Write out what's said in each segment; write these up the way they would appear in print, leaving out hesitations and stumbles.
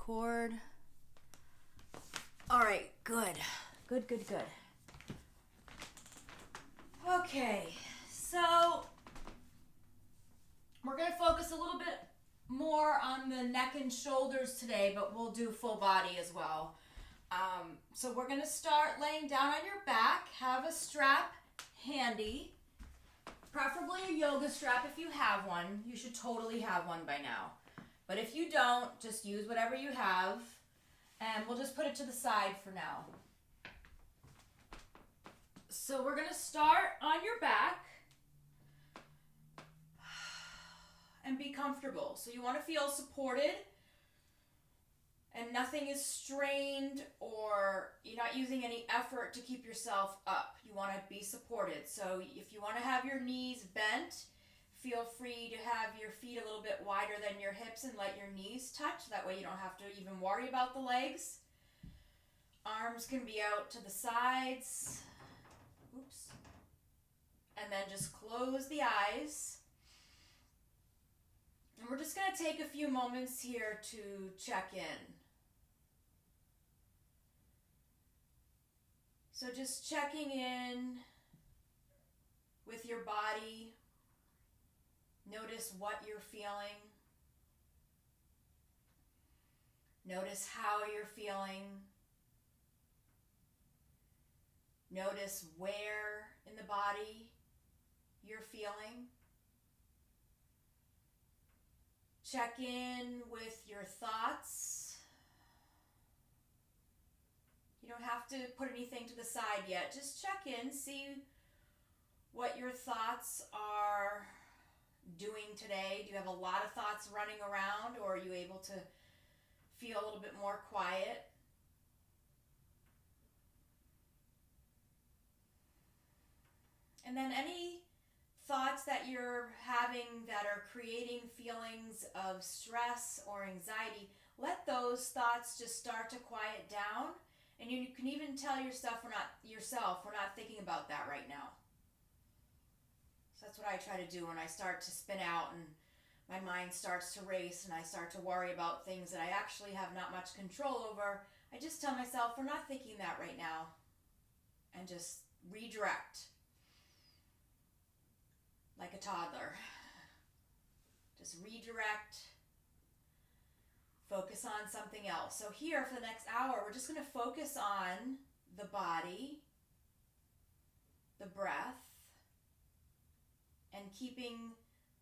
record. All right, good. Good. Okay, so we're going to focus a little bit more on the neck and shoulders today, but we'll do full body as well. So we're going to start laying down on your back. Have a strap handy, preferably a yoga strap if you have one. You should totally have one by now. But if you don't, just use whatever you have, and we'll just put it to the side for now. So we're going to start on your back and be comfortable. So you want to feel supported and nothing is strained, or you're not using any effort to keep yourself up. You want to be supported. So if you want to have your knees bent, feel free to have your feet a little bit wider than your hips and let your knees touch. That way you don't have to even worry about the legs. Arms can be out to the sides. Oops. And then just close the eyes. And we're just going to take a few moments here to check in. So just checking in with your body. Notice what you're feeling. Notice how you're feeling. Notice where in the body you're feeling. Check in with your thoughts. You don't have to put anything to the side yet. Just check in, see what your thoughts are doing today. Do you have a lot of thoughts running around, or are you able to feel a little bit more quiet? And then any thoughts that you're having that are creating feelings of stress or anxiety, let those thoughts just start to quiet down. And you can even tell yourself, we're not thinking about that right now. So that's what I try to do when I start to spin out and my mind starts to race and I start to worry about things that I actually have not much control over. I just tell myself, we're not thinking that right now, and just redirect like a toddler. Just redirect. Focus on something else. So here for the next hour, we're just going to focus on the body, the breath, and keeping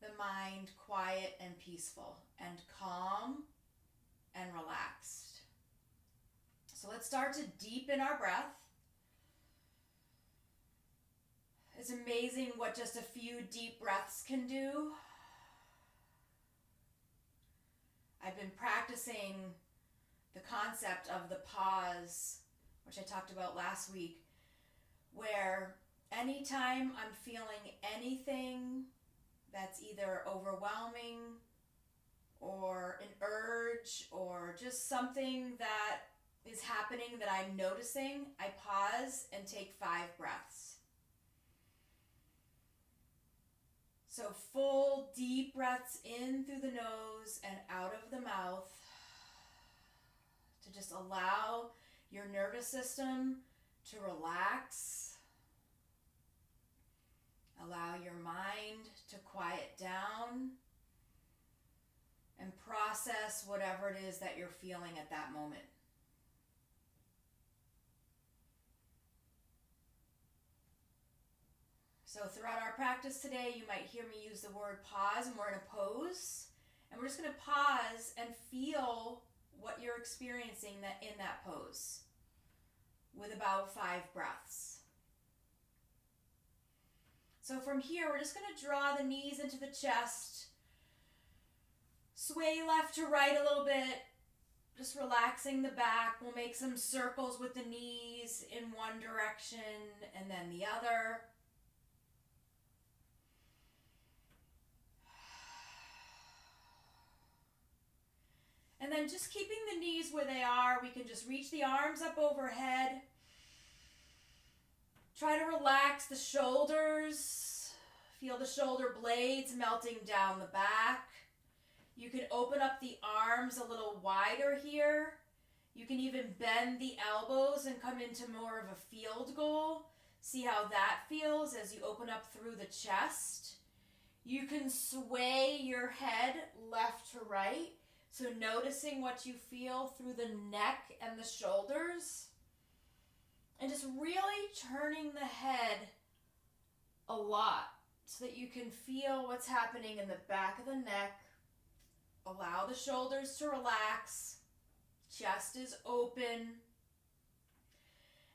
the mind quiet and peaceful and calm and relaxed. So let's start to deepen our breath. It's amazing what just a few deep breaths can do. I've been practicing the concept of the pause, which I talked about last week, where anytime I'm feeling anything that's either overwhelming or an urge or just something that is happening that I'm noticing, I pause and take 5 breaths. So full deep breaths in through the nose and out of the mouth to just allow your nervous system to relax. Allow your mind to quiet down and process whatever it is that you're feeling at that moment. So throughout our practice today, you might hear me use the word pause, and we're in a pose. And we're just going to pause and feel what you're experiencing in that pose with about 5 breaths. So from here, we're just going to draw the knees into the chest, sway left to right a little bit, just relaxing the back. We'll make some circles with the knees in one direction and then the other. And then just keeping the knees where they are, we can just reach the arms up overhead. Try to relax the shoulders. Feel the shoulder blades melting down the back. You can open up the arms a little wider here. You can even bend the elbows and come into more of a field goal. See how that feels as you open up through the chest. You can sway your head left to right. So noticing what you feel through the neck and the shoulders. And just really turning the head a lot so that you can feel what's happening in the back of the neck. Allow the shoulders to relax. Chest is open.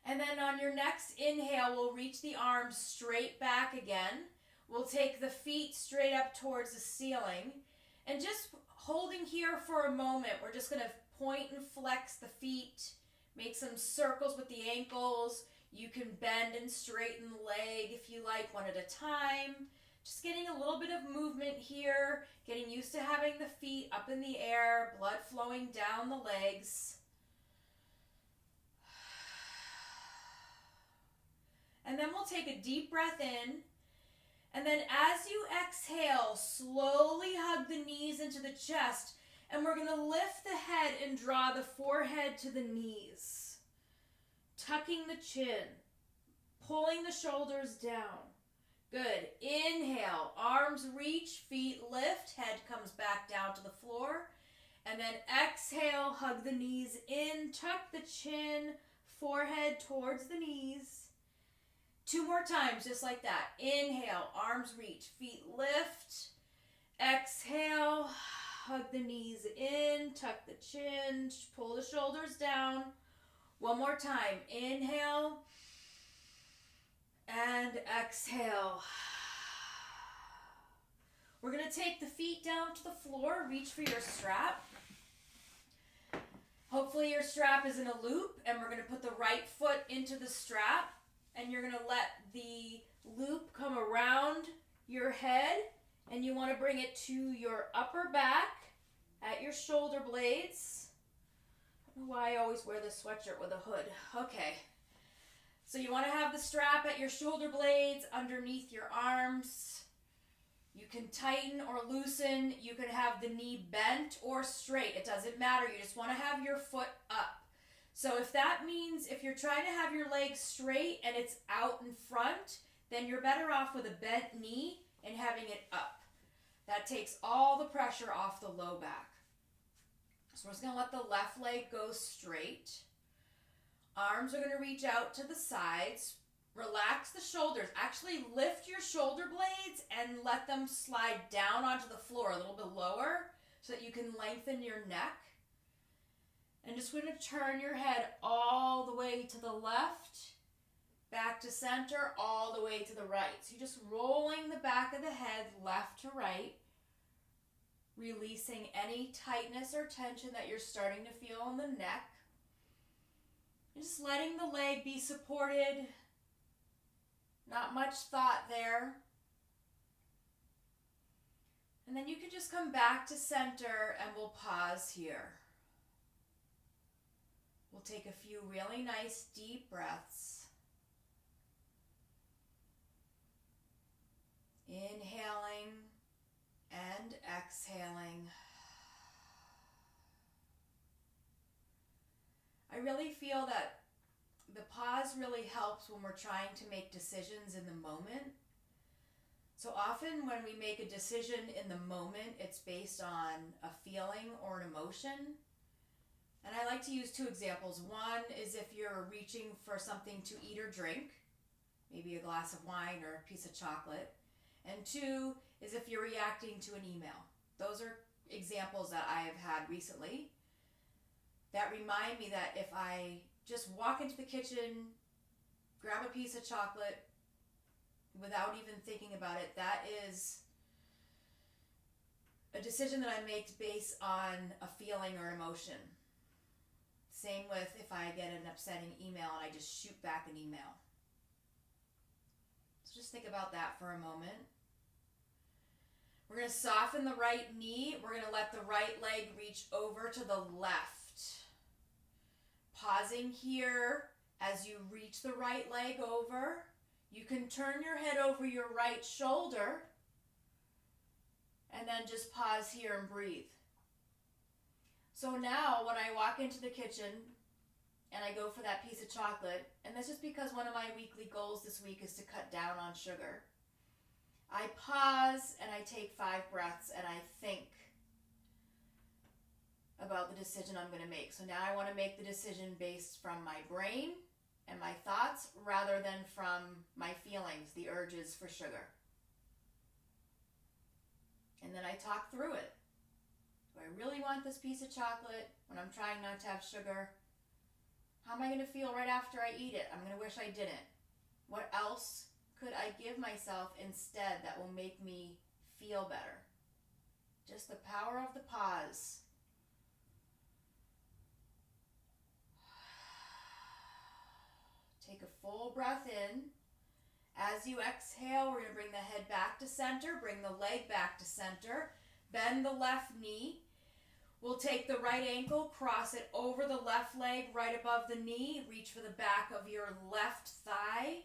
And then on your next inhale, we'll reach the arms straight back again. We'll take the feet straight up towards the ceiling. And just holding here for a moment, we're just going to point and flex the feet. Make some circles with the ankles. You can bend and straighten the leg if you like, one at a time. Just getting a little bit of movement here, getting used to having the feet up in the air, blood flowing down the legs. And then we'll take a deep breath in. And then as you exhale, slowly hug the knees into the chest. And we're going to lift the head and draw the forehead to the knees. Tucking the chin. Pulling the shoulders down. Good. Inhale. Arms reach, feet lift. Head comes back down to the floor. And then exhale, hug the knees in. Tuck the chin. Forehead towards the knees. 2 more times, just like that. Inhale, arms reach, feet lift. Exhale, hug the knees in, tuck the chin, pull the shoulders down. 1 more time. Inhale and exhale. We're going to take the feet down to the floor. Reach for your strap. Hopefully your strap is in a loop, and we're going to put the right foot into the strap. And you're going to let the loop come around your head. And you want to bring it to your upper back at your shoulder blades. I don't know why I always wear this sweatshirt with a hood. Okay. So you want to have the strap at your shoulder blades underneath your arms. You can tighten or loosen. You can have the knee bent or straight. It doesn't matter. You just want to have your foot up. So if that means if you're trying to have your legs straight and it's out in front, then you're better off with a bent knee and having it up. That takes all the pressure off the low back. So we're just going to let the left leg go straight. Arms are going to reach out to the sides. Relax the shoulders. Actually lift your shoulder blades and let them slide down onto the floor a little bit lower so that you can lengthen your neck. And just going to turn your head all the way to the left, back to center, all the way to the right. So you're just rolling the back of the head left to right, releasing any tightness or tension that you're starting to feel in the neck. And just letting the leg be supported. Not much thought there. And then you can just come back to center and we'll pause here. We'll take a few really nice deep breaths. Inhaling and exhaling. I really feel that the pause really helps when we're trying to make decisions in the moment. So often when we make a decision in the moment, it's based on a feeling or an emotion. And I like to use 2 examples. One is if you're reaching for something to eat or drink, maybe a glass of wine or a piece of chocolate. And 2 is if you're reacting to an email. Those are examples that I have had recently that remind me that if I just walk into the kitchen, grab a piece of chocolate without even thinking about it, that is a decision that I make based on a feeling or emotion. Same with if I get an upsetting email and I just shoot back an email. So just think about that for a moment. We're going to soften the right knee. We're going to let the right leg reach over to the left. Pausing here as you reach the right leg over. You can turn your head over your right shoulder and then just pause here and breathe. So now when I walk into the kitchen and I go for that piece of chocolate, and that's just because one of my weekly goals this week is to cut down on sugar, I pause and I take 5 breaths and I think about the decision I'm going to make. So now I want to make the decision based from my brain and my thoughts rather than from my feelings, the urges for sugar. And then I talk through it. Do I really want this piece of chocolate when I'm trying not to have sugar? How am I going to feel right after I eat it? I'm going to wish I didn't. What else could I give myself instead that will make me feel better? Just the power of the pause. Take a full breath in. As you exhale, we're going to bring the head back to center, bring the leg back to center, bend the left knee. We'll take the right ankle, cross it over the left leg right above the knee, reach for the back of your left thigh,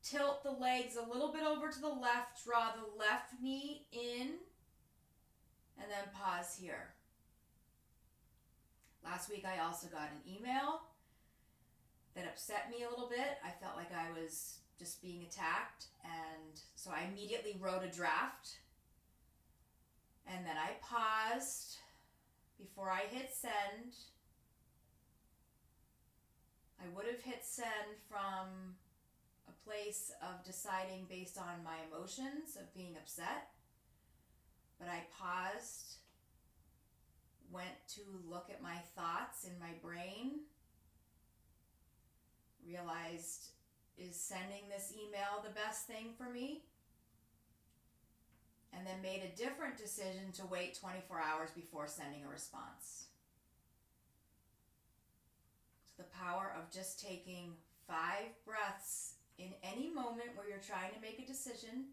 tilt the legs a little bit over to the left, draw the left knee in, and then pause here. Last week I also got an email that upset me a little bit. I felt like I was just being attacked, and so I immediately wrote a draft, and then I paused before I hit send. I would have hit send from a place of deciding based on my emotions of being upset, but I paused, went to look at my thoughts in my brain, realized, is sending this email the best thing for me? And then made a different decision to wait 24 hours before sending a response. So the power of just taking 5 breaths in any moment where you're trying to make a decision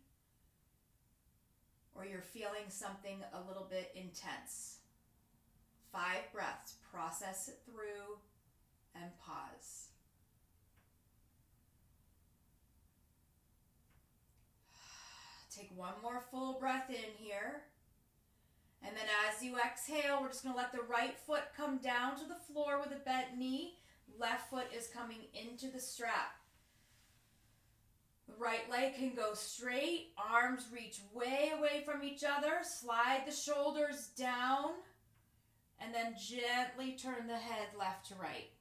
or you're feeling something a little bit intense. 5 breaths, process it through, and pause. Take one more full breath in here. And then as you exhale, we're just going to let the right foot come down to the floor with a bent knee. Left foot is coming into the strap. The right leg can go straight. Arms reach way away from each other. Slide the shoulders down. And then gently turn the head left to right.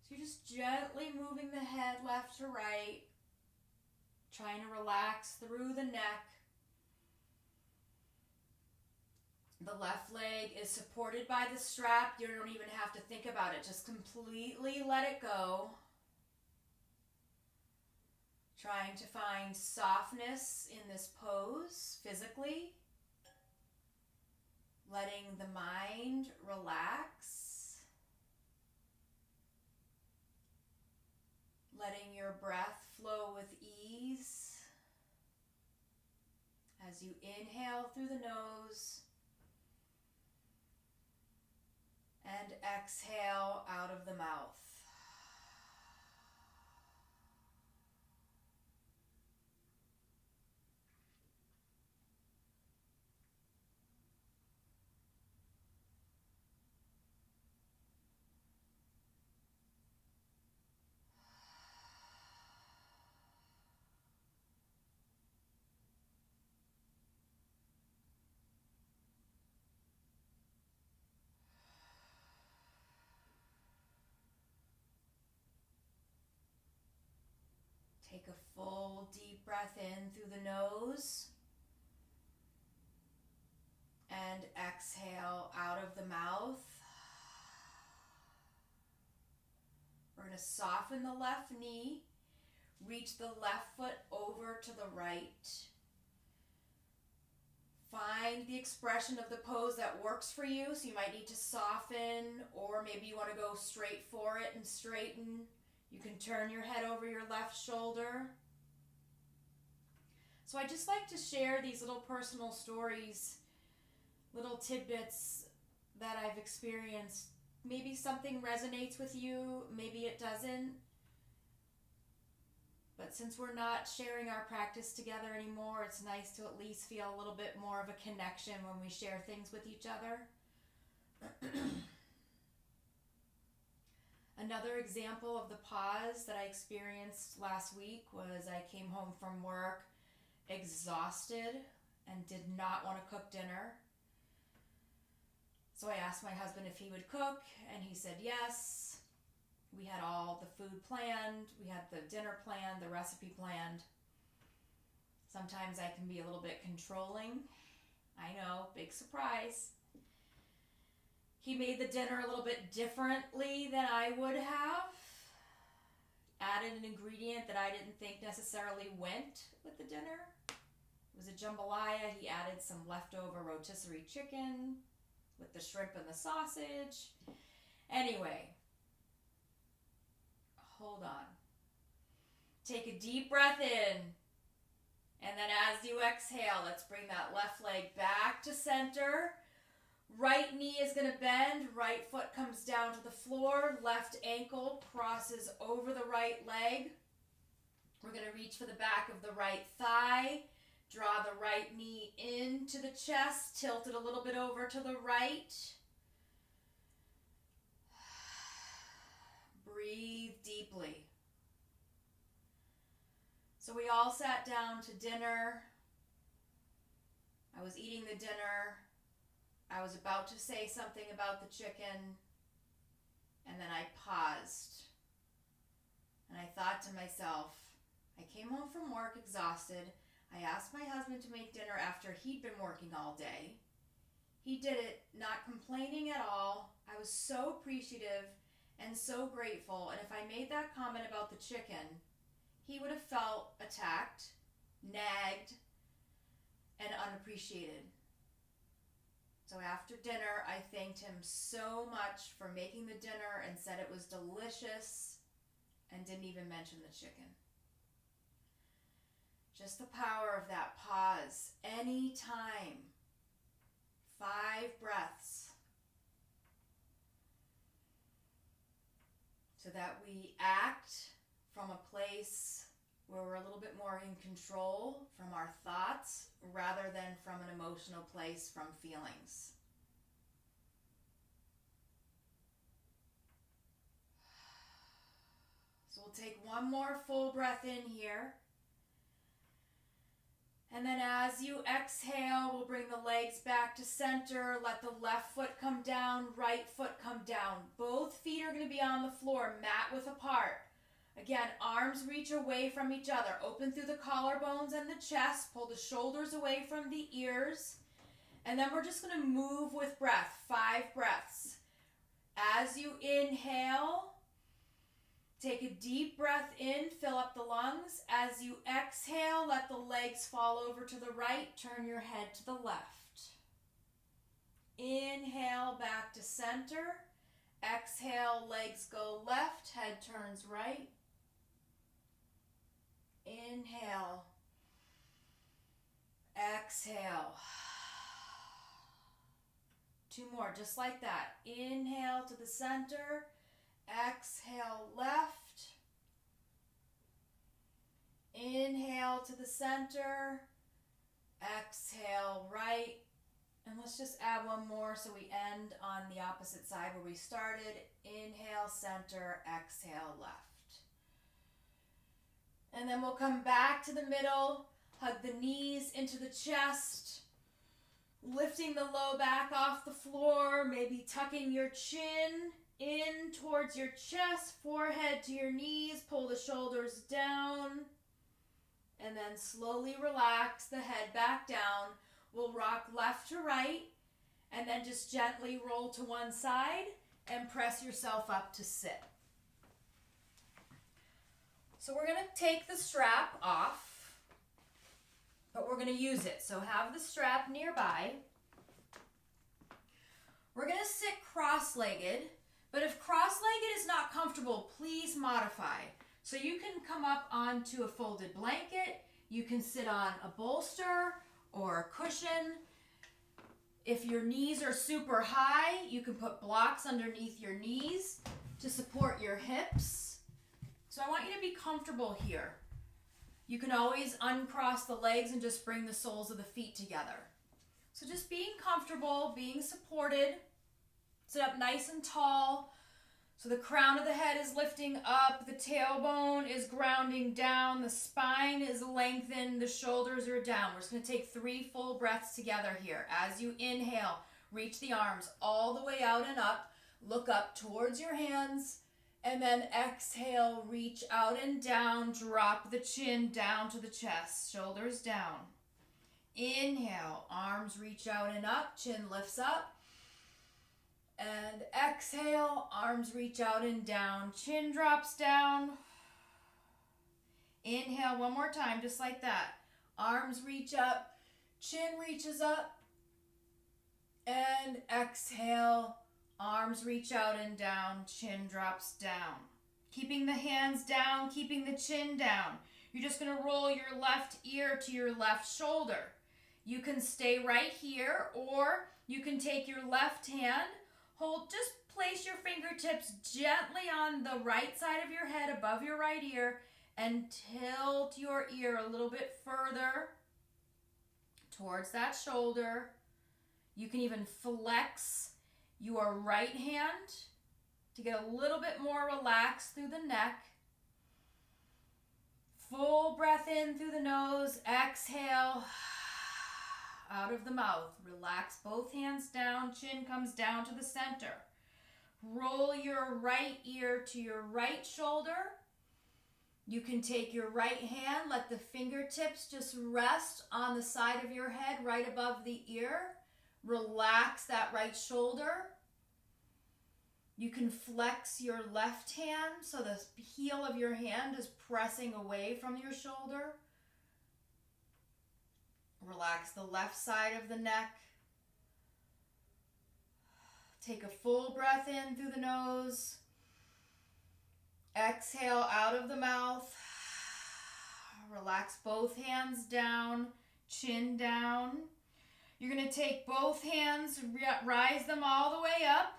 So you're just gently moving the head left to right. Trying to relax through the neck. The left leg is supported by the strap. You don't even have to think about it. Just completely let it go. Trying to find softness in this pose physically. Letting the mind relax. Letting your breath flow with ease. As you inhale through the nose and exhale out of the mouth. Take a full deep breath in through the nose and exhale out of the mouth. We're going to soften the left knee, reach the left foot over to the right. Find the expression of the pose that works for you. So you might need to soften, or maybe you want to go straight for it and straighten. You can turn your head over your left shoulder. So I just like to share these little personal stories, little tidbits that I've experienced. Maybe something resonates with you, maybe it doesn't. But since we're not sharing our practice together anymore, it's nice to at least feel a little bit more of a connection when we share things with each other. Another example of the pause that I experienced last week was I came home from work exhausted and did not want to cook dinner. So I asked my husband if he would cook, and he said yes. We had all the food planned, we had the dinner planned, the recipe planned. Sometimes I can be a little bit controlling. I know, big surprise. He made the dinner a little bit differently than I would have. Added an ingredient that I didn't think necessarily went with the dinner. It was a jambalaya. He added some leftover rotisserie chicken with the shrimp and the sausage. Anyway, hold on. Take a deep breath in. And then as you exhale, let's bring that left leg back to center. Right knee is going to bend. Right foot comes down to the floor. Left ankle crosses over the right leg. We're going to reach for the back of the right thigh. Draw the right knee into the chest. Tilt it a little bit over to the right. Breathe deeply. So we all sat down to dinner. I was eating the dinner. I was about to say something about the chicken, and then I paused. And I thought to myself, I came home from work exhausted. I asked my husband to make dinner after he'd been working all day. He did it, not complaining at all. I was so appreciative and so grateful. And if I made that comment about the chicken, he would have felt attacked, nagged, and unappreciated. So after dinner, I thanked him so much for making the dinner and said it was delicious and didn't even mention the chicken. Just the power of that pause. Anytime. 5 breaths. So that we act from a place where we're a little bit more in control from our thoughts rather than from an emotional place from feelings. So we'll take one more full breath in here. And then as you exhale, we'll bring the legs back to center. Let the left foot come down, right foot come down. Both feet are going to be on the floor, mat width apart. Again, arms reach away from each other. Open through the collarbones and the chest. Pull the shoulders away from the ears. And then we're just going to move with breath. 5 breaths. As you inhale, take a deep breath in. Fill up the lungs. As you exhale, let the legs fall over to the right. Turn your head to the left. Inhale, back to center. Exhale, legs go left. Head turns right. Inhale. Exhale. 2 more, just like that. Inhale to the center. Exhale left. Inhale to the center. Exhale right. And let's just add one more so we end on the opposite side where we started. Inhale, center, exhale, left. And then we'll come back to the middle, hug the knees into the chest, lifting the low back off the floor, maybe tucking your chin in towards your chest, forehead to your knees, pull the shoulders down, and then slowly relax the head back down. We'll rock left to right, and then just gently roll to one side and press yourself up to sit. So we're going to take the strap off, but we're going to use it. So have the strap nearby. We're going to sit cross-legged, but if cross-legged is not comfortable, please modify. So you can come up onto a folded blanket, you can sit on a bolster or a cushion. If your knees are super high, you can put blocks underneath your knees to support your hips. So I want you to be comfortable here. You can always uncross the legs and just bring the soles of the feet together. So just being comfortable, being supported. Sit up nice and tall. So the crown of the head is lifting up, the tailbone is grounding down, the spine is lengthened, the shoulders are down. We're just going to take 3 full breaths together here. As you inhale, reach the arms all the way out and up. Look up towards your hands. And then exhale, reach out and down. Drop the chin down to the chest, shoulders down. Inhale, arms reach out and up, chin lifts up. And exhale, arms reach out and down, chin drops down. Inhale one more time, just like that. Arms reach up, chin reaches up. And exhale, arms reach out and down, chin drops down. Keeping the hands down, keeping the chin down. You're just going to roll your left ear to your left shoulder. You can stay right here, or you can take your left hand, just place your fingertips gently on the right side of your head above your right ear and tilt your ear a little bit further towards that shoulder. You can even flex your right hand to get a little bit more relaxed through the neck. Full breath in through the nose, exhale out of the mouth. Relax both hands down, chin comes down to the center. Roll your right ear to your right shoulder. You can take your right hand, let the fingertips just rest on the side of your head right above the ear. Relax that right shoulder. You can flex your left hand so the heel of your hand is pressing away from your shoulder. Relax the left side of the neck. Take a full breath in through the nose. Exhale out of the mouth. Relax both hands down, chin down. You're going to take both hands, rise them all the way up.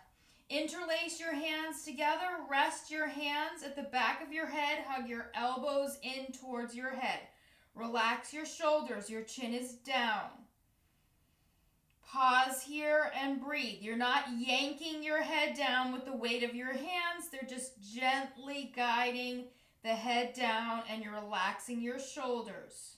Interlace your hands together. Rest your hands at the back of your head. Hug your elbows in towards your head. Relax your shoulders. Your chin is down. Pause here and breathe. You're not yanking your head down with the weight of your hands. They're just gently guiding the head down, and you're relaxing your shoulders.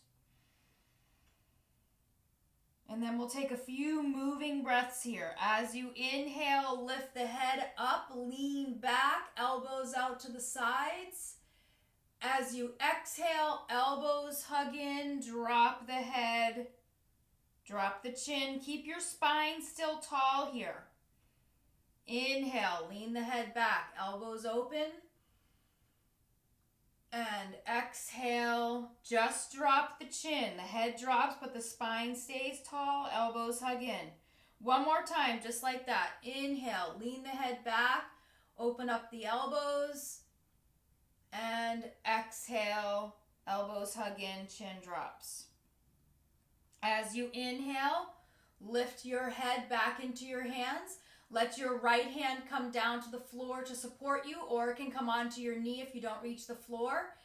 And then we'll take a few moving breaths here. As you inhale, lift the head up, lean back, elbows out to the sides. As you exhale, elbows hug in, drop the head, drop the chin. Keep your spine still tall here. Inhale, lean the head back, elbows open. And exhale, just drop the chin. The head drops, but the spine stays tall, elbows hug in. One more time, just like that. Inhale, lean the head back, open up the elbows. And exhale, elbows hug in, chin drops. As you inhale, lift your head back into your hands. Let your right hand come down to the floor to support you, or it can come onto your knee if you don't reach the floor.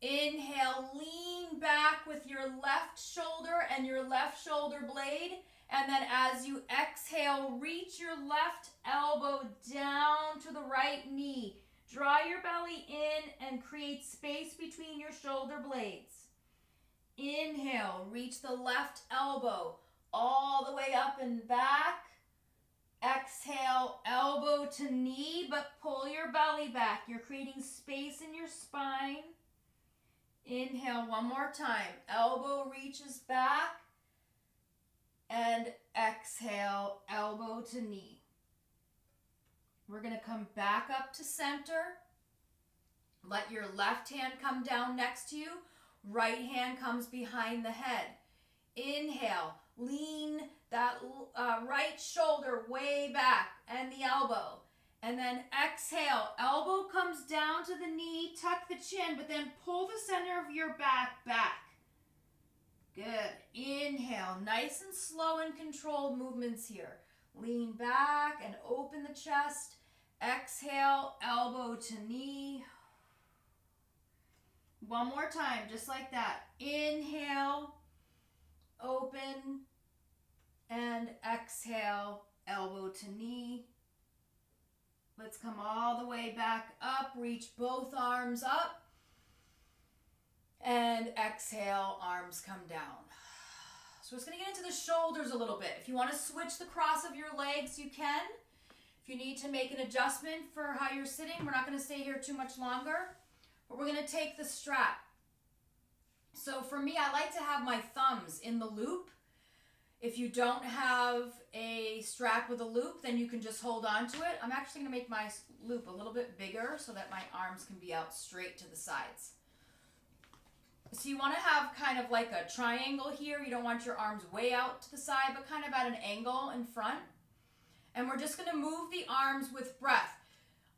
Inhale, lean back with your left shoulder and your left shoulder blade. And then as you exhale, reach your left elbow down to the right knee. Draw your belly in and create space between your shoulder blades. Inhale, reach the left elbow all the way up and back. Exhale, elbow to knee, but pull your belly back. You're creating space in your spine. Inhale one more time. Elbow reaches back. And exhale, elbow to knee. We're going to come back up to center. Let your left hand come down next to you. Right hand comes behind the head. Inhale, lean that right shoulder way back and the elbow. And then exhale, elbow comes down to the knee, tuck the chin, but then pull the center of your back. Good. Inhale, nice and slow and controlled movements here. Lean back and open the chest. Exhale, elbow to knee. One more time, just like that. Inhale, open, and exhale, elbow to knee. Let's come all the way back up. Reach both arms up. And exhale, arms come down. So we're just going to get into the shoulders a little bit. If you want to switch the cross of your legs, you can. If you need to make an adjustment for how you're sitting, we're not going to stay here too much longer. But we're going to take the strap. So for me, I like to have my thumbs in the loop. If you don't have a strap with a loop, then you can just hold on to it. I'm actually going to make my loop a little bit bigger so that my arms can be out straight to the sides. So you want to have kind of like a triangle here. You don't want your arms way out to the side, but kind of at an angle in front. And we're just going to move the arms with breath.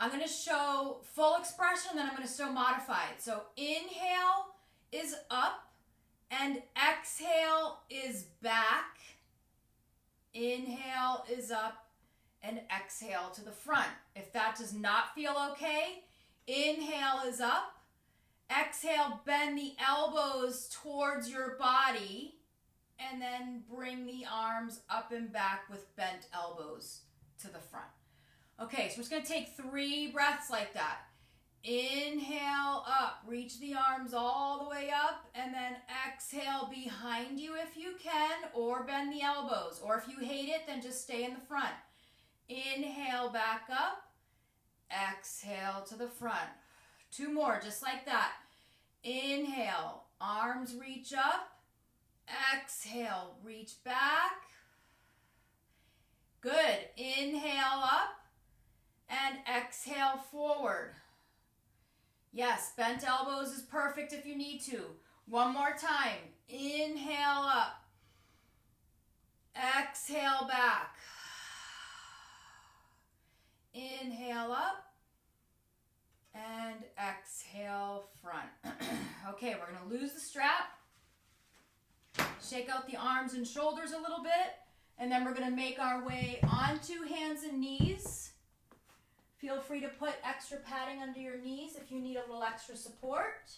I'm going to show full expression, and then I'm going to show modified. So inhale is up, and exhale is back. Inhale is up, and exhale to the front. If that does not feel okay, inhale is up. Exhale, bend the elbows towards your body, and then bring the arms up and back with bent elbows to the front. Okay, so we're just going to take 3 breaths like that. Inhale up, reach the arms all the way up, and then exhale behind you if you can, or bend the elbows. Or if you hate it, then just stay in the front. Inhale back up, exhale to the front. 2 more, just like that. Inhale, arms reach up. Exhale, reach back. Good. Inhale up and exhale forward. Yes, bent elbows is perfect if you need to. 1 more time. Inhale up. Exhale back. Inhale up. And exhale front. Okay, we're going to lose the strap. Shake out the arms and shoulders a little bit. And then we're going to make our way onto hands and knees. Feel free to put extra padding under your knees if you need a little extra support.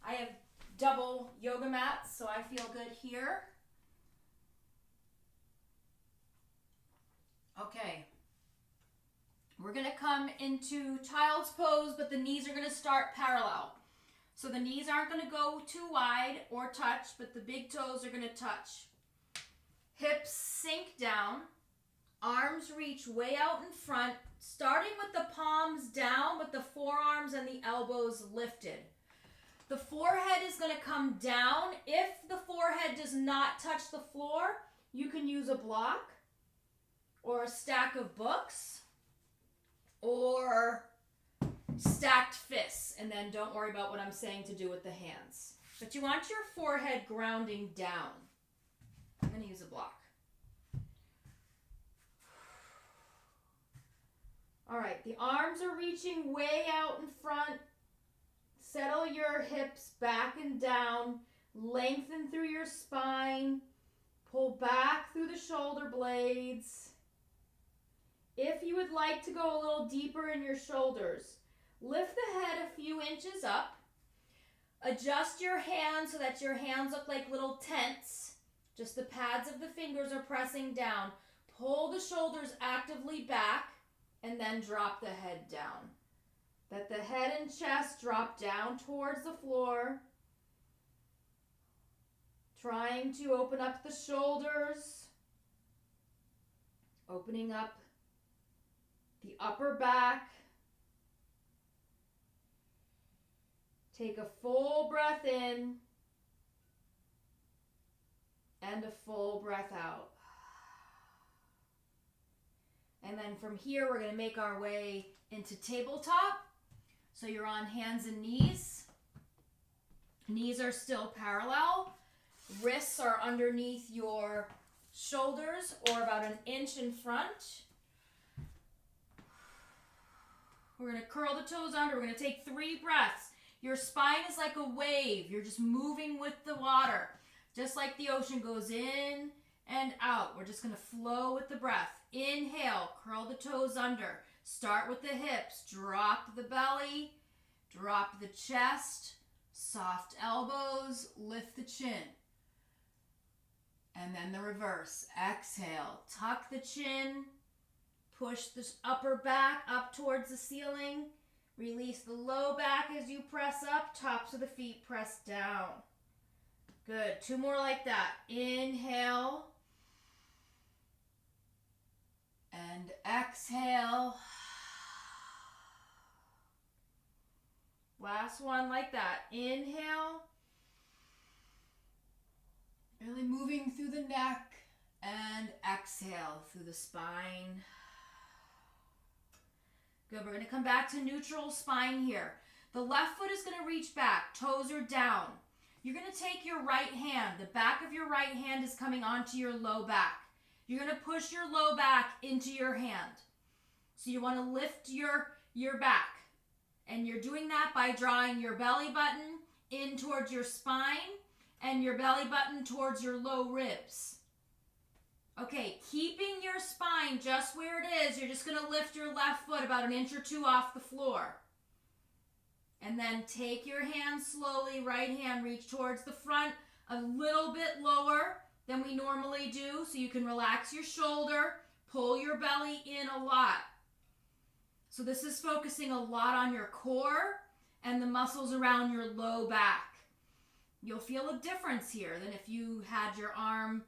I have double yoga mats, so I feel good here. Okay. We're going to come into child's pose, but the knees are going to start parallel. So the knees aren't going to go too wide or touch, but the big toes are going to touch. Hips sink down. Arms reach way out in front, starting with the palms down, with the forearms and the elbows lifted. The forehead is going to come down. If the forehead does not touch the floor, you can use a block or a stack of books or stacked fists, and then don't worry about what I'm saying to do with the hands. But you want your forehead grounding down. I'm going to use a block. All right, the arms are reaching way out in front. Settle your hips back and down. Lengthen through your spine. Pull back through the shoulder blades. If you would like to go a little deeper in your shoulders, lift the head a few inches up. Adjust your hands so that your hands look like little tents. Just the pads of the fingers are pressing down. Pull the shoulders actively back and then drop the head down. Let the head and chest drop down towards the floor. Trying to open up the shoulders. Opening up the upper back. Take a full breath in and a full breath out. And then from here, we're going to make our way into tabletop. So you're on hands and knees. Knees are still parallel. Wrists are underneath your shoulders or about an inch in front. We're going to curl the toes under. We're going to take 3 breaths. Your spine is like a wave. You're just moving with the water. Just like the ocean goes in and out. We're just going to flow with the breath. Inhale, curl the toes under. Start with the hips. Drop the belly. Drop the chest. Soft elbows. Lift the chin. And then the reverse. Exhale. Tuck the chin. push the upper back up towards the ceiling. Release the low back as you press up. Tops of the feet press down. Good. 2 more like that. Inhale. And exhale. Last one like that. Inhale. Really moving through the neck. And exhale through the spine. Good. We're going to come back to neutral spine here. The left foot is going to reach back. Toes are down. You're going to take your right hand. The back of your right hand is coming onto your low back. You're going to push your low back into your hand. So you want to lift your back. And you're doing that by drawing your belly button in towards your spine and your belly button towards your low ribs. Okay, keeping your spine just where it is, you're just going to lift your left foot about 1 inch or 2 off the floor. And then take your hand slowly, right hand, reach towards the front a little bit lower than we normally do, so you can relax your shoulder, pull your belly in a lot. So this is focusing a lot on your core and the muscles around your low back. You'll feel a difference here than if you had your arm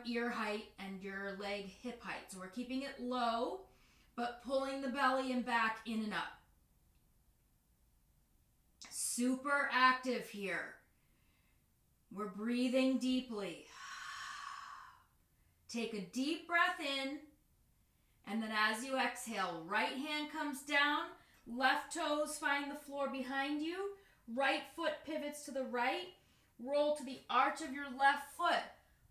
ear height and your leg hip height. So we're keeping it low, but pulling the belly and back in and up. Super active here. We're breathing deeply. Take a deep breath in, and then as you exhale, right hand comes down, left toes find the floor behind you, right foot pivots to the right, roll to the arch of your left foot.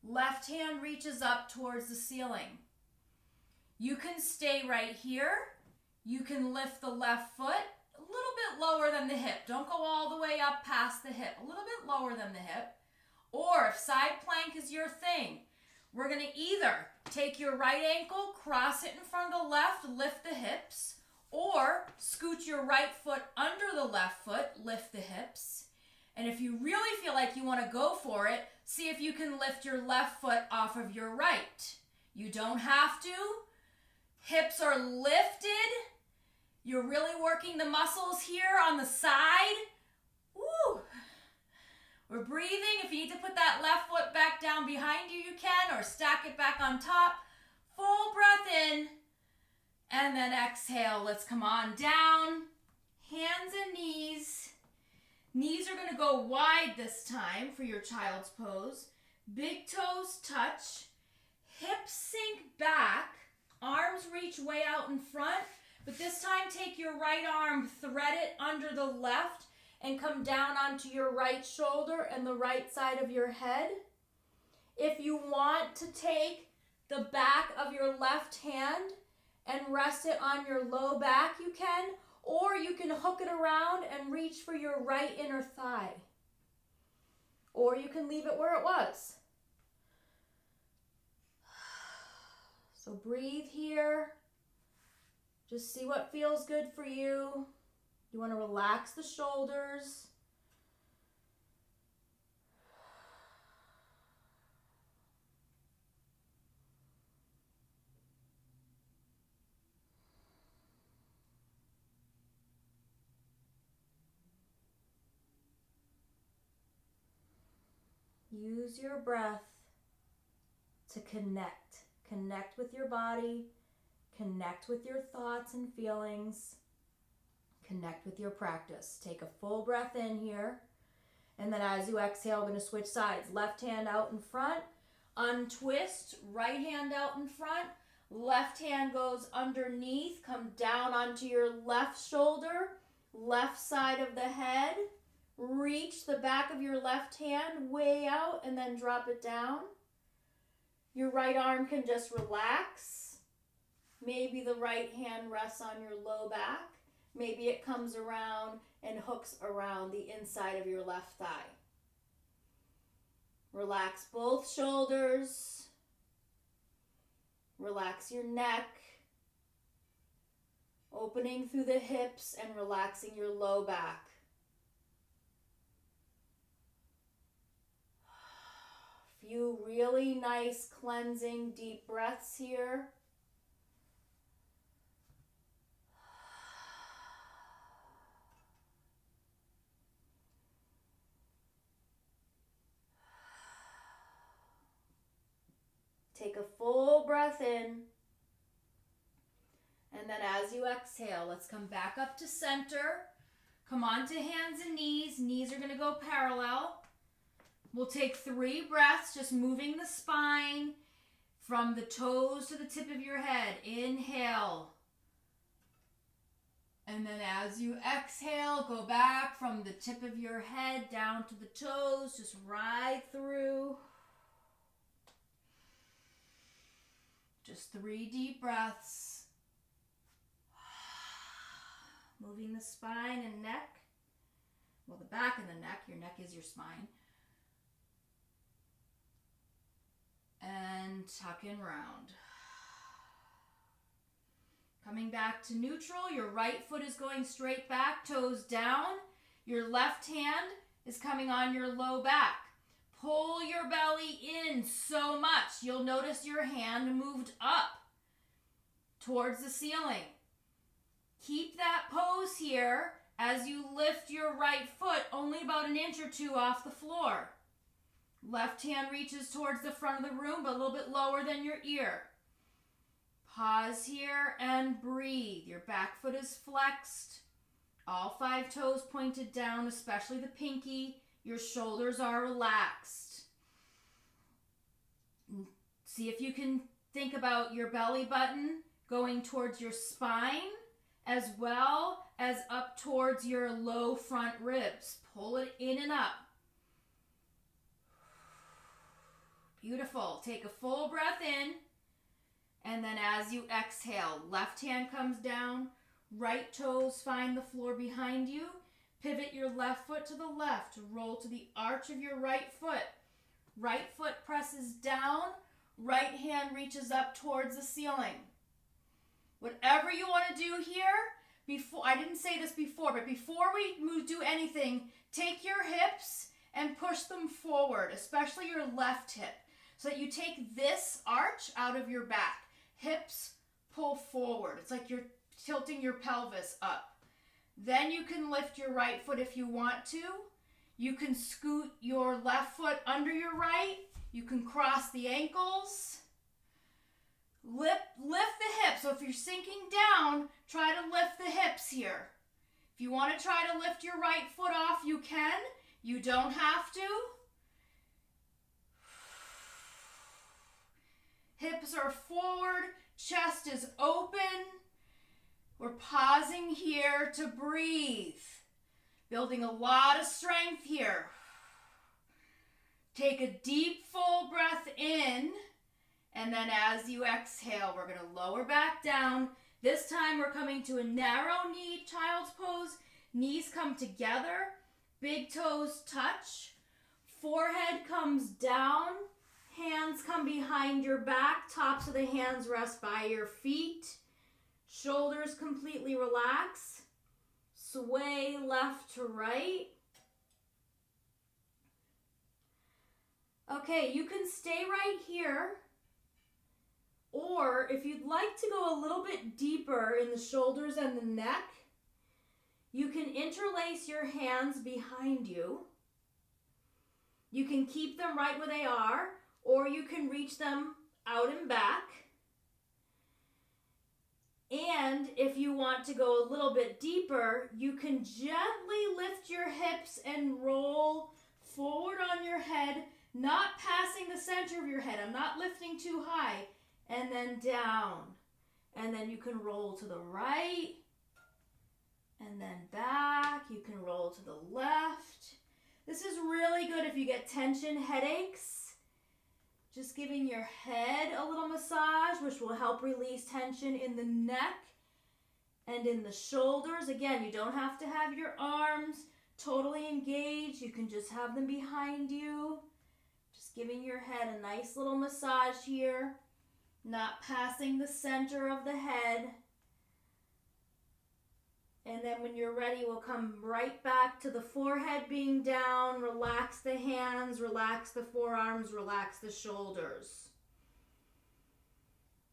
Left hand reaches up towards the ceiling. You can stay right here. You can lift the left foot a little bit lower than the hip. Don't go all the way up past the hip. A little bit lower than the hip. Or if side plank is your thing, we're going to either take your right ankle, cross it in front of the left, lift the hips, or scoot your right foot under the left foot, lift the hips. And if you really feel like you want to go for it, see if you can lift your left foot off of your right. You don't have to. Hips are lifted. You're really working the muscles here on the side. Woo! We're breathing. If you need to put that left foot back down behind you, you can, or stack it back on top. Full breath in. And then exhale. Let's come on down. Hands and knees. Knees are going to go wide this time for your child's pose. Big toes touch. Hips sink back. Arms reach way out in front. But this time take your right arm, thread it under the left, and come down onto your right shoulder and the right side of your head. If you want to take the back of your left hand and rest it on your low back, you can. Or you can hook it around and reach for your right inner thigh. Or you can leave it where it was. So breathe here. Just see what feels good for you. You want to relax the shoulders. Use your breath to connect. Connect with your body. Connect with your thoughts and feelings. Connect with your practice. Take a full breath in here. And then as you exhale, we're going to switch sides. Left hand out in front. Untwist. Right hand out in front. Left hand goes underneath. Come down onto your left shoulder. Left side of the head. Reach the back of your left hand way out and then drop it down. Your right arm can just relax. Maybe the right hand rests on your low back. Maybe it comes around and hooks around the inside of your left thigh. Relax both shoulders. Relax your neck. Opening through the hips and relaxing your low back. Few really nice cleansing deep breaths here. Take a full breath in. And then as you exhale, let's come back up to center. Come on to hands and knees. Knees are going to go parallel. We'll take 3 breaths, just moving the spine from the toes to the tip of your head. Inhale. And then as you exhale, go back from the tip of your head down to the toes. Just ride through. Just 3 deep breaths. Moving the spine and neck. Well, the back of the neck. Your neck is your spine. And tuck and round. Coming back to neutral. Your right foot is going straight back, toes down. Your left hand is coming on your low back. Pull your belly in so much. You'll notice your hand moved up towards the ceiling. Keep that pose here as you lift your right foot only about an inch or 2 off the floor. Left hand reaches towards the front of the room, but a little bit lower than your ear. Pause here and breathe. Your back foot is flexed. All 5 toes pointed down, especially the pinky. Your shoulders are relaxed. See if you can think about your belly button going towards your spine as well as up towards your low front ribs. Pull it in and up. Beautiful. Take a full breath in. And then as you exhale, left hand comes down, right toes find the floor behind you. Pivot your left foot to the left. Roll to the arch of your right foot. Right foot presses down. Right hand reaches up towards the ceiling. Whatever you want to do here, I didn't say this before, but before we do anything, take your hips and push them forward, especially your left hip, so that you take this arch out of your back. Hips pull forward. It's like you're tilting your pelvis up. Then you can lift your right foot if you want to. You can scoot your left foot under your right. You can cross the ankles. Lift the hips. So if you're sinking down, try to lift the hips here. If you want to try to lift your right foot off, you can. You don't have to. Hips are forward, chest is open. We're pausing here to breathe. Building a lot of strength here. Take a deep, full breath in. And then as you exhale, we're going to lower back down. This time we're coming to a narrow knee child's pose. Knees come together. Big toes touch. Forehead comes down. Hands come behind your back. Tops of the hands rest by your feet. Shoulders completely relax. Sway left to right. Okay, you can stay right here. Or if you'd like to go a little bit deeper in the shoulders and the neck, you can interlace your hands behind you. You can keep them right where they are, or you can reach them out and back. And if you want to go a little bit deeper, you can gently lift your hips and roll forward on your head, not passing the center of your head. I'm not lifting too high. And then down. And then you can roll to the right. And then back. You can roll to the left. This is really good if you get tension headaches. Just giving your head a little massage, which will help release tension in the neck and in the shoulders. Again, you don't have to have your arms totally engaged. You can just have them behind you. Just giving your head a nice little massage here. Not passing the center of the head. And then when you're ready, we'll come right back to the forehead being down. Relax the hands, relax the forearms, relax the shoulders.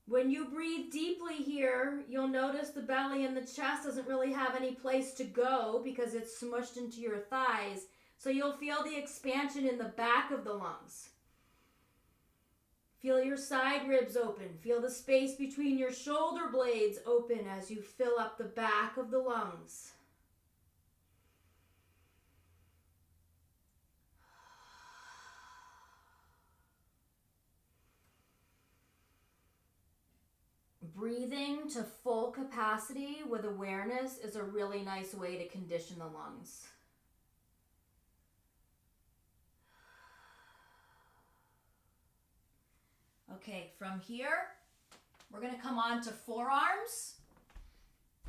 When you breathe deeply here, you'll notice the belly and the chest doesn't really have any place to go because it's smushed into your thighs. So you'll feel the expansion in the back of the lungs. Feel your side ribs open. Feel the space between your shoulder blades open as you fill up the back of the lungs. Breathing to full capacity with awareness is a really nice way to condition the lungs. Okay, from here, we're going to come on to forearms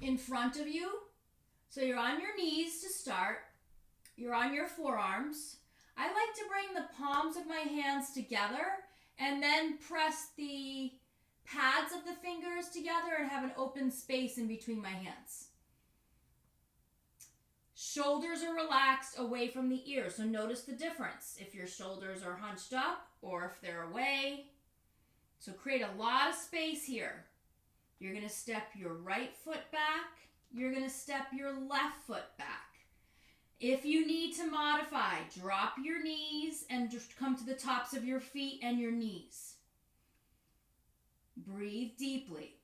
in front of you. So you're on your knees to start. You're on your forearms. I like to bring the palms of my hands together and then press the pads of the fingers together and have an open space in between my hands. Shoulders are relaxed away from the ears, so notice the difference if your shoulders are hunched up or if they're away. So create a lot of space here. You're going to step your right foot back. You're going to step your left foot back. If you need to modify, drop your knees and just come to the tops of your feet and your knees. Breathe deeply.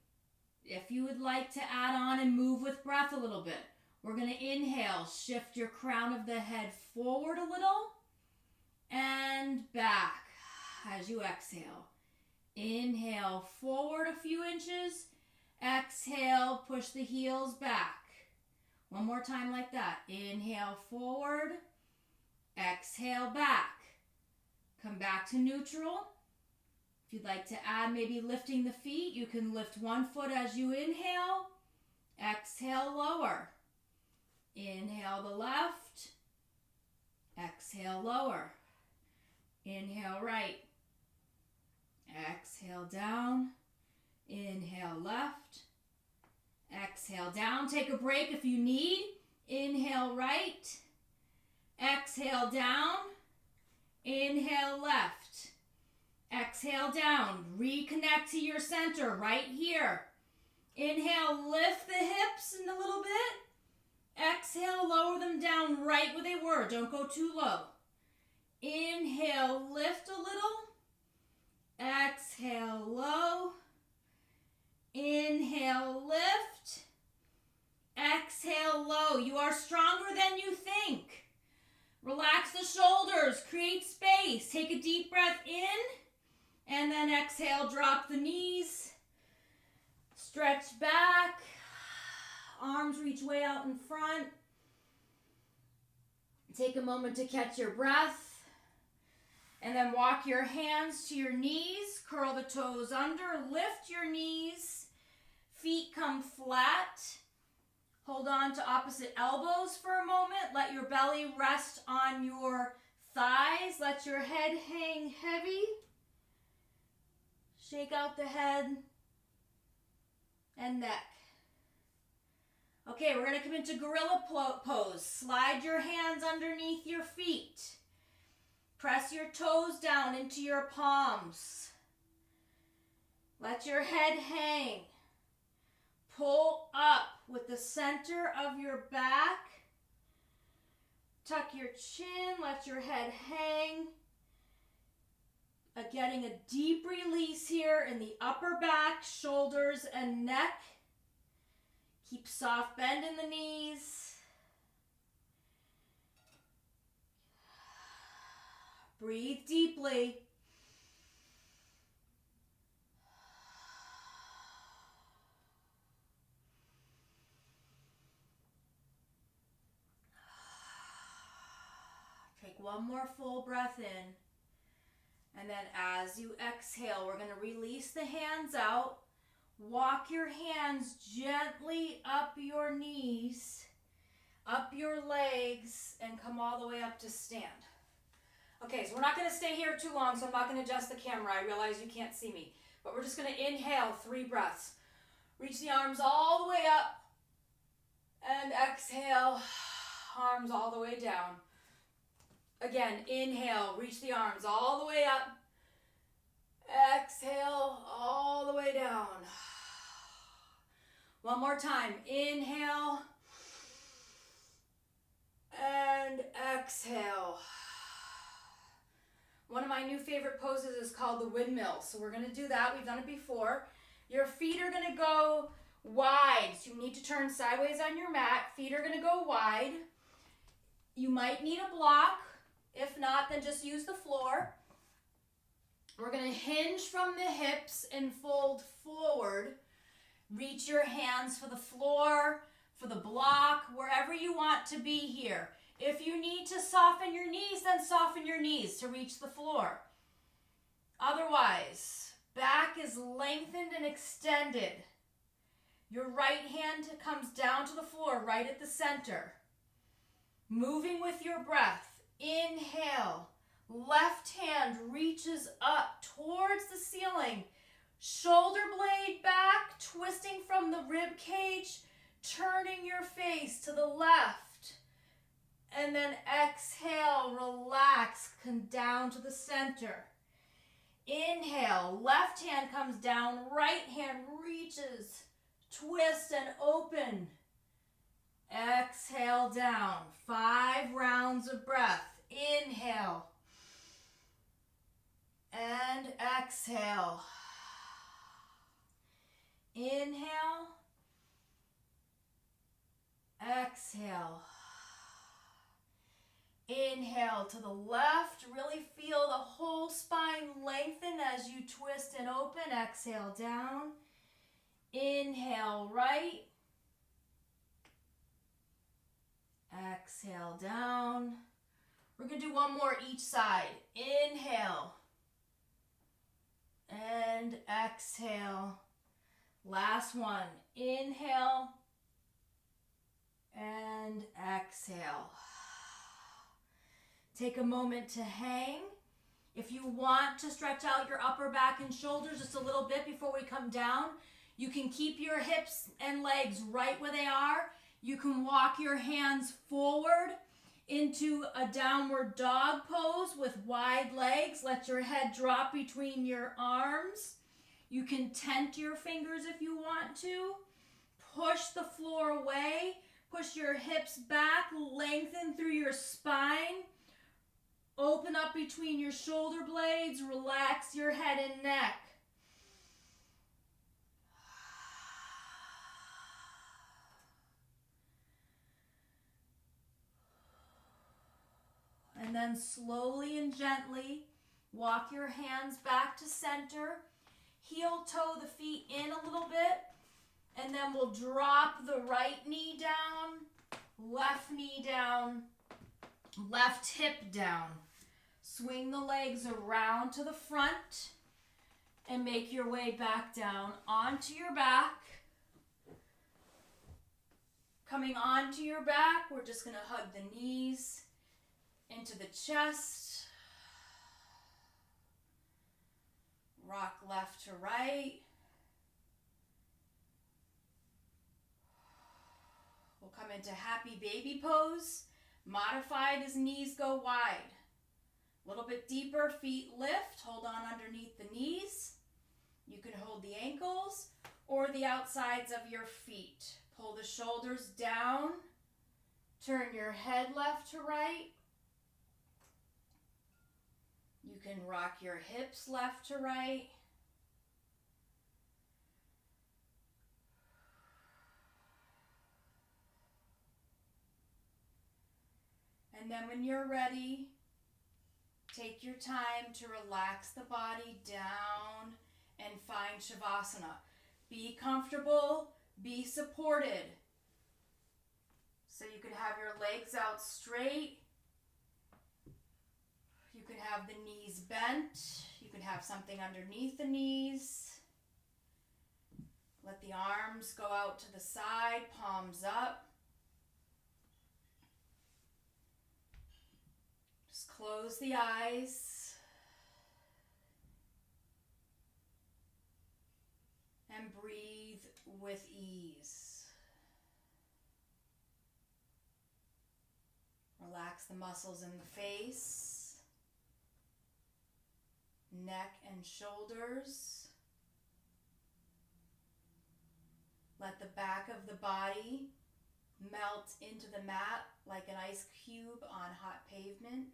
If you would like to add on and move with breath a little bit, we're going to inhale, shift your crown of the head forward a little and back as you exhale. Inhale forward a few inches. Exhale, push the heels back. One more time like that. Inhale forward. Exhale back. Come back to neutral. If you'd like to add maybe lifting the feet, you can lift one foot as you inhale. Exhale, lower. Inhale the left. Exhale, lower. Inhale right. Exhale down. Inhale left. Exhale down. Take a break if you need. Inhale right. Exhale down. Inhale left. Exhale down. Reconnect to your center right here. Inhale, lift the hips in a little bit. Exhale, lower them down right where they were. Don't go too low. Inhale, lift a little. Exhale, low. Inhale, lift. Exhale, low. You are stronger than you think. Relax the shoulders. Create space. Take a deep breath in. And then exhale, drop the knees. Stretch back. Arms reach way out in front. Take a moment to catch your breath. And then walk your hands to your knees. Curl the toes under. Lift your knees. Feet come flat. Hold on to opposite elbows for a moment. Let your belly rest on your thighs. Let your head hang heavy. Shake out the head and neck. Okay, we're going to come into gorilla pose. Slide your hands underneath your feet. Press your toes down into your palms. Let your head hang. Pull up with the center of your back. Tuck your chin. Let your head hang. Getting a deep release here in the upper back, shoulders, and neck. Keep soft bend in the knees. Breathe deeply. Take one more full breath in. And then as you exhale, we're going to release the hands out. Walk your hands gently up your knees, up your legs, and come all the way up to stand. Okay, so we're not going to stay here too long, so I'm not going to adjust the camera. I realize you can't see me. But we're just going to inhale 3 breaths. Reach the arms all the way up. And exhale, arms all the way down. Again, inhale, reach the arms all the way up. Exhale, all the way down. One more time. Inhale. And exhale. One of my my new favorite poses is called the windmill. So we're going to do that. We've done it before. Your feet are going to go wide. So you need to turn sideways on your mat. Feet are going to go wide. You might need a block. If not, then just use the floor. We're going to hinge from the hips and fold forward. Reach your hands for the floor, for the block, wherever you want to be here. If you need to soften your knees, then soften your knees to reach the floor. Otherwise, back is lengthened and extended. Your right hand comes down to the floor, right at the center. Moving with your breath. Inhale. Left hand reaches up towards the ceiling. Shoulder blade back, twisting from the rib cage, turning your face to the left. And then exhale, relax, come down to the center. Inhale, left hand comes down, right hand reaches, twist and open. Exhale down, 5 rounds of breath. Inhale and exhale. Inhale, exhale. Inhale to the left. Really feel the whole spine lengthen as you twist and open. Exhale down. Inhale right. Exhale down. We're going to do one more each side. Inhale. And exhale. Last one. Inhale. And exhale. Take a moment to hang. If you want to stretch out your upper back and shoulders just a little bit before we come down, you can keep your hips and legs right where they are. You can walk your hands forward into a downward dog pose with wide legs. Let your head drop between your arms. You can tent your fingers if you want to. Push the floor away. Push your hips back. Lengthen through your spine. Open up between your shoulder blades. Relax your head and neck. And then slowly and gently walk your hands back to center. Heel toe the feet in a little bit. And then we'll drop the right knee down, left knee down, left hip down. Swing the legs around to the front and make your way back down onto your back. Coming onto your back, we're just going to hug the knees into the chest. Rock left to right. We'll come into happy baby pose, modified as knees go wide. A little bit deeper, feet lift, hold on underneath the knees. You can hold the ankles or the outsides of your feet. Pull the shoulders down, turn your head left to right. You can rock your hips left to right. And then when you're ready, take your time to relax the body down and find Shavasana. Be comfortable, be supported. So you can have your legs out straight. You can have the knees bent. You can have something underneath the knees. Let the arms go out to the side, palms up. Just close the eyes. And breathe with ease. Relax the muscles in the face, neck and shoulders. Let the back of the body melt into the mat like an ice cube on hot pavement.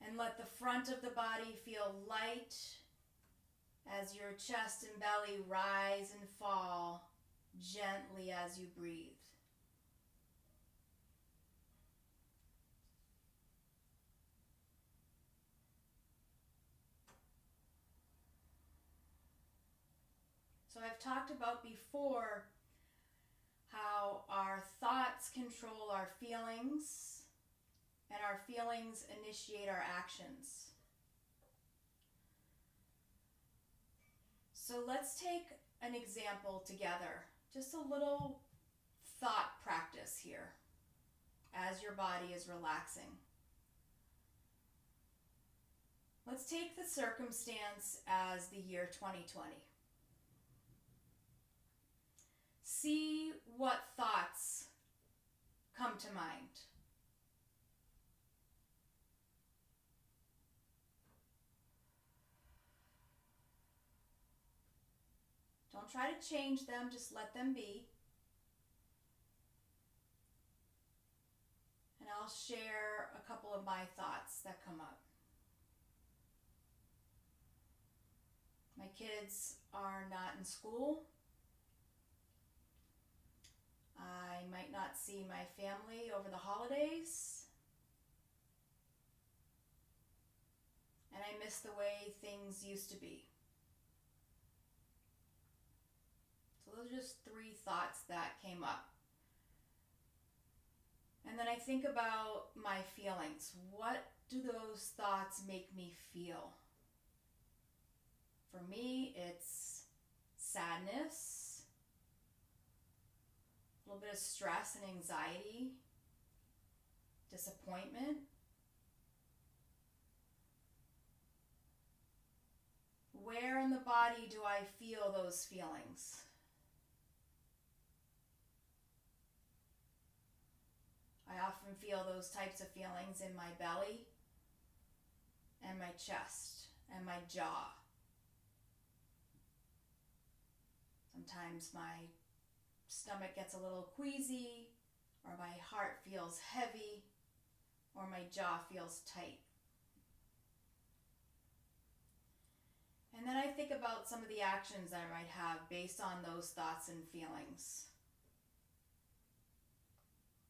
And let the front of the body feel light as your chest and belly rise and fall gently as you breathe. So I've talked about before how our thoughts control our feelings and our feelings initiate our actions. So let's take an example together, just a little thought practice here as your body is relaxing. Let's take the circumstance as the year 2020. See what thoughts come to mind. Don't try to change them, just let them be. And I'll share a couple of my thoughts that come up. My kids are not in school. I might not see my family over the holidays. And I miss the way things used to be. So those are just 3 thoughts that came up. And then I think about my feelings. What do those thoughts make me feel? For me, it's sadness, a little bit of stress and anxiety, disappointment. Where in the body do I feel those feelings? I often feel those types of feelings in my belly and my chest and my jaw. Sometimes my stomach gets a little queasy, or my heart feels heavy, or my jaw feels tight. And then I think about some of the actions I might have based on those thoughts and feelings.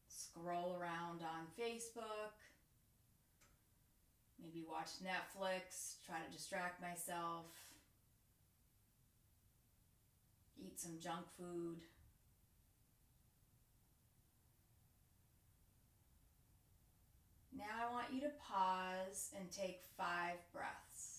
Scroll around on Facebook, maybe watch Netflix, try to distract myself, eat some junk food. Now I want you to pause and take 5 breaths.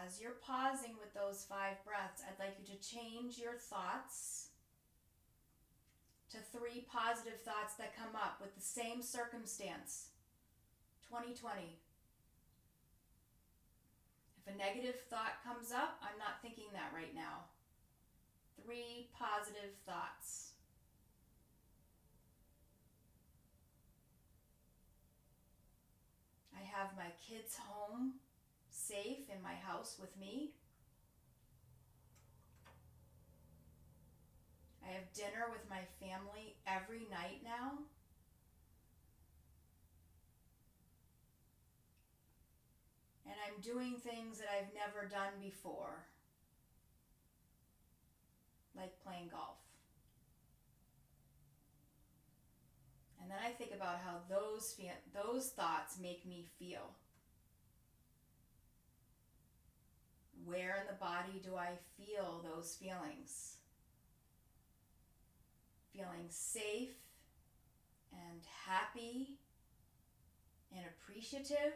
As you're pausing with those 5 breaths, I'd like you to change your thoughts to 3 positive thoughts that come up with the same circumstance. 2020. If a negative thought comes up, I'm not thinking that right now. 3 positive thoughts. I have my kids home, safe in my house with me. I have dinner with my family every night now. And I'm doing things that I've never done before, like playing golf. And then I think about how those thoughts make me feel. Where in the body do I feel those feelings? Feeling safe and happy and appreciative.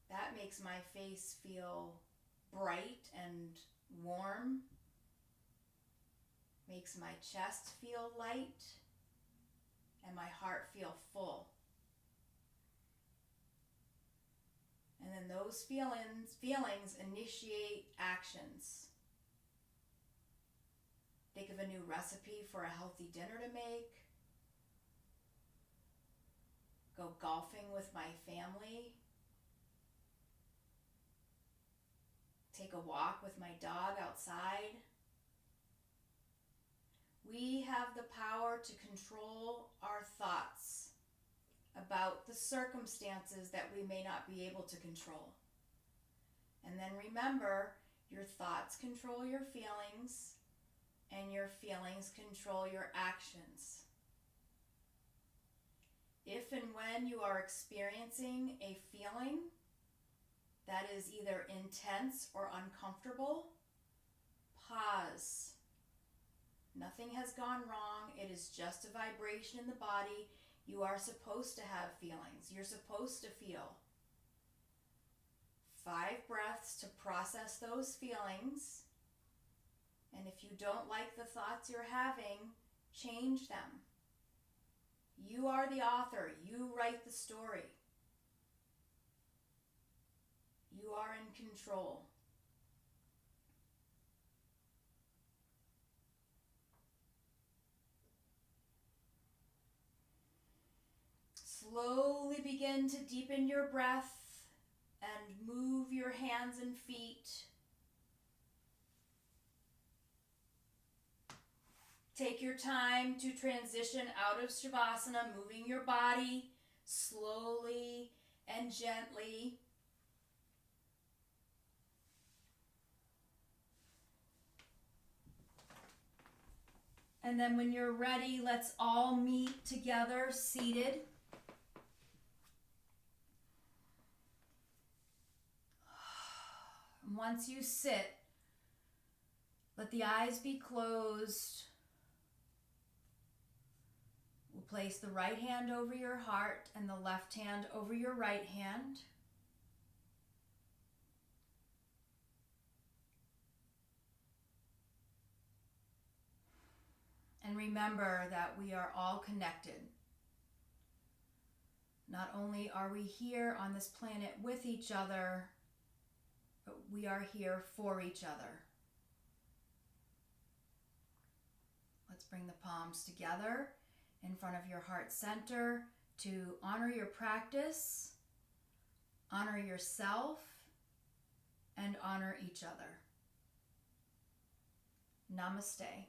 That makes my face feel bright and warm. Makes my chest feel light and my heart feel full. And then those feelings initiate actions. Think of a new recipe for a healthy dinner to make. Go golfing with my family. Take a walk with my dog outside. We have the power to control our thoughts about the circumstances that we may not be able to control. And then remember, your thoughts control your feelings, and your feelings control your actions. If and when you are experiencing a feeling that is either intense or uncomfortable, pause. Nothing has gone wrong. It is just a vibration in the body. You are supposed to have feelings. You're supposed to feel. 5 breaths to process those feelings. And if you don't like the thoughts you're having, change them. You are the author. You write the story. You are in control. Slowly begin to deepen your breath and move your hands and feet. Take your time to transition out of Shavasana, moving your body slowly and gently. And then when you're ready, let's all meet together, seated. Once you sit, let the eyes be closed. We'll place the right hand over your heart and the left hand over your right hand. And remember that we are all connected. Not only are we here on this planet with each other, but we are here for each other. Let's bring the palms together in front of your heart center to honor your practice, honor yourself, and honor each other. Namaste.